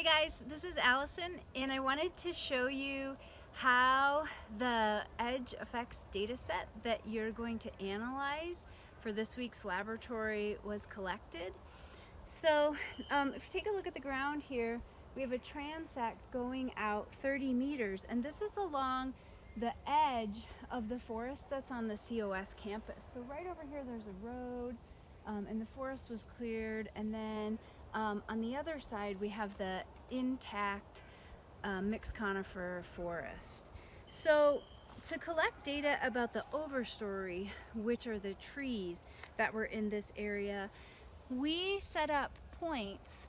guys, this is Allison and I wanted to show you how the EDGE effects data set that you're going to analyze for this week's laboratory was collected. So if you take a look at the ground here, we have a transect going out 30 meters, and this is along the edge of the forest that's on the COS campus. So right over here there's a road, and the forest was cleared, and then on the other side we have the intact mixed conifer forest. So to collect data about the overstory, which are the trees that were in this area, we set up points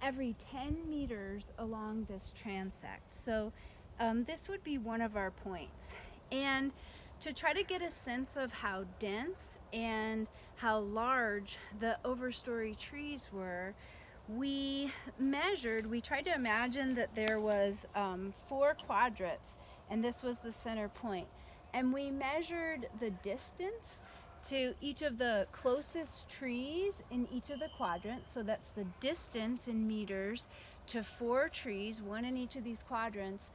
every 10 meters along this transect. So this would be one of our points. And to try to get a sense of how dense and how large the overstory trees were, we tried to imagine that there was 4 quadrants, and this was the center point. And we measured the distance to each of the closest trees in each of the quadrants. So that's the distance in meters to 4 trees, 1 in each of these quadrants.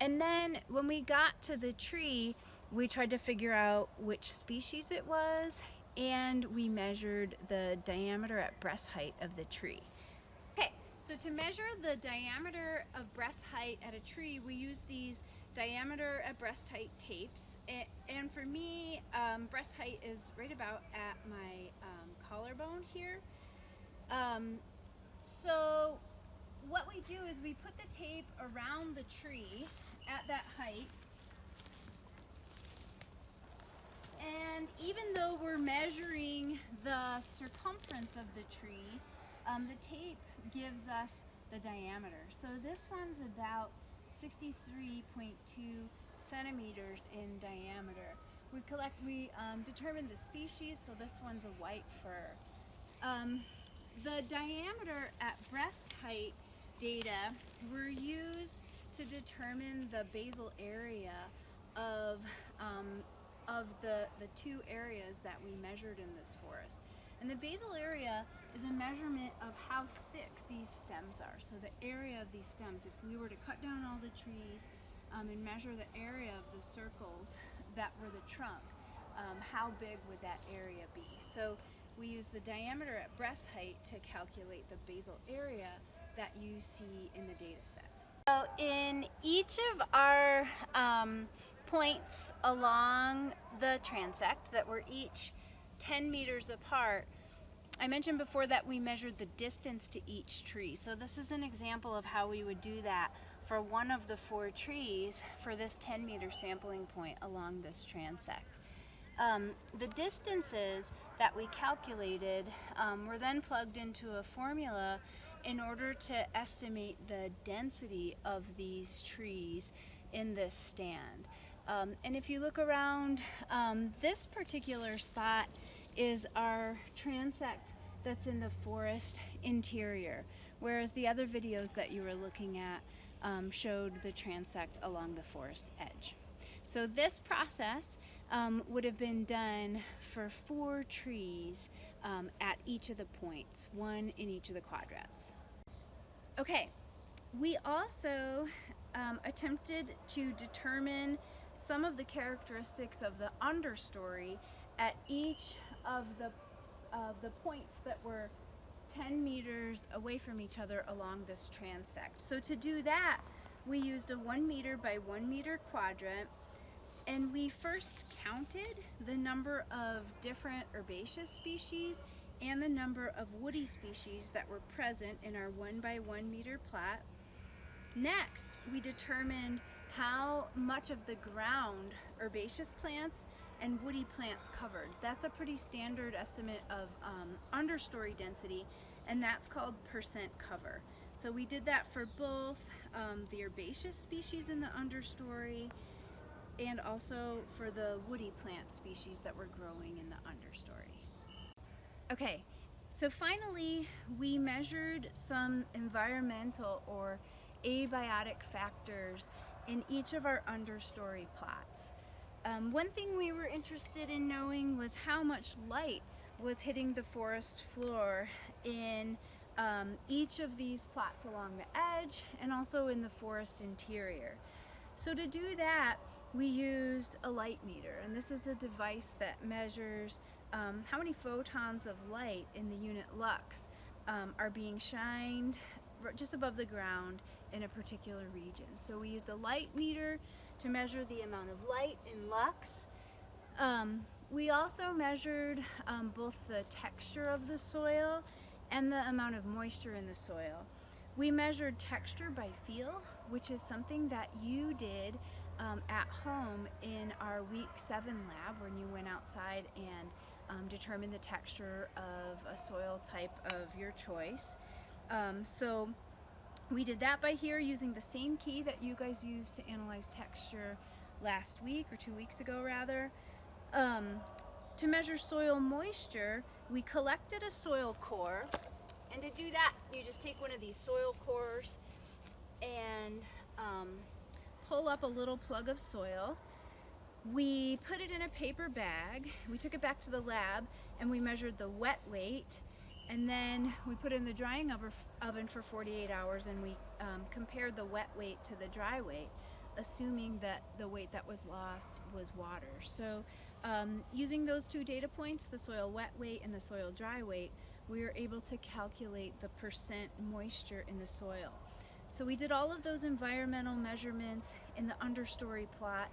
And then when we got to the tree, we tried to figure out which species it was, and we measured the diameter at breast height of the tree. Okay, so to measure the diameter of breast height at a tree, we use these diameter at breast height tapes. And for me, breast height is right about at my collarbone here. So what we do is we put the tape around the tree at that height. And even though we're measuring the circumference of the tree, the tape gives us the diameter. So this one's about 63.2 centimeters in diameter. We determined the species, so this one's a white fir. The diameter at breast height data were used to determine the basal area of the 2 areas that we measured in this forest. And the basal area is a measurement of how thick these stems are. So the area of these stems, if we were to cut down all the trees and measure the area of the circles that were the trunk, how big would that area be? So we use the diameter at breast height to calculate the basal area that you see in the data set. So in each of our points along the transect that were each 10 meters apart, I mentioned before that we measured the distance to each tree. So this is an example of how we would do that for one of the 4 trees for this 10-meter sampling point along this transect. The distances that we calculated were then plugged into a formula in order to estimate the density of these trees in this stand. And if you look around, this particular spot is our transect that's in the forest interior, whereas the other videos that you were looking at showed the transect along the forest edge. So this process would have been done for 4 trees at each of the points, 1 in each of the quadrants. Okay, we also attempted to determine some of the characteristics of the understory at each of the points that were 10 meters away from each other along this transect. So to do that, we used a 1 meter by 1 meter quadrant, and we first counted the number of different herbaceous species and the number of woody species that were present in our 1 by 1 meter plot. Next, we determined how much of the ground herbaceous plants and woody plants covered. That's a pretty standard estimate of understory density, and that's called percent cover. So we did that for both the herbaceous species in the understory and also for the woody plant species that were growing in the understory. Okay, so finally we measured some environmental or abiotic factors in each of our understory plots. One thing we were interested in knowing was how much light was hitting the forest floor in each of these plots along the edge and also in the forest interior. So to do that, we used a light meter, and this is a device that measures how many photons of light in the unit lux are being shined just above the ground in a particular region. So we used a light meter to measure the amount of light in lux. We also measured both the texture of the soil and the amount of moisture in the soil. We measured texture by feel, which is something that you did at home in our week 7 lab when you went outside and determined the texture of a soil type of your choice. So we did that by here using the same key that you guys used to analyze texture last week, or 2 weeks ago rather. To measure soil moisture, we collected a soil core, and to do that you just take one of these soil cores and pull up a little plug of soil. We put it in a paper bag, we took it back to the lab, and we measured the wet weight, and then we put it in the drying oven for 48 hours, and we compared the wet weight to the dry weight, assuming that the weight that was lost was water. So using those 2 data points, the soil wet weight and the soil dry weight, we were able to calculate the percent moisture in the soil. So we did all of those environmental measurements in the understory plot,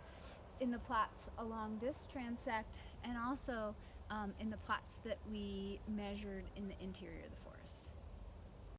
in the plots along this transect, and also in the plots that we measured in the interior of the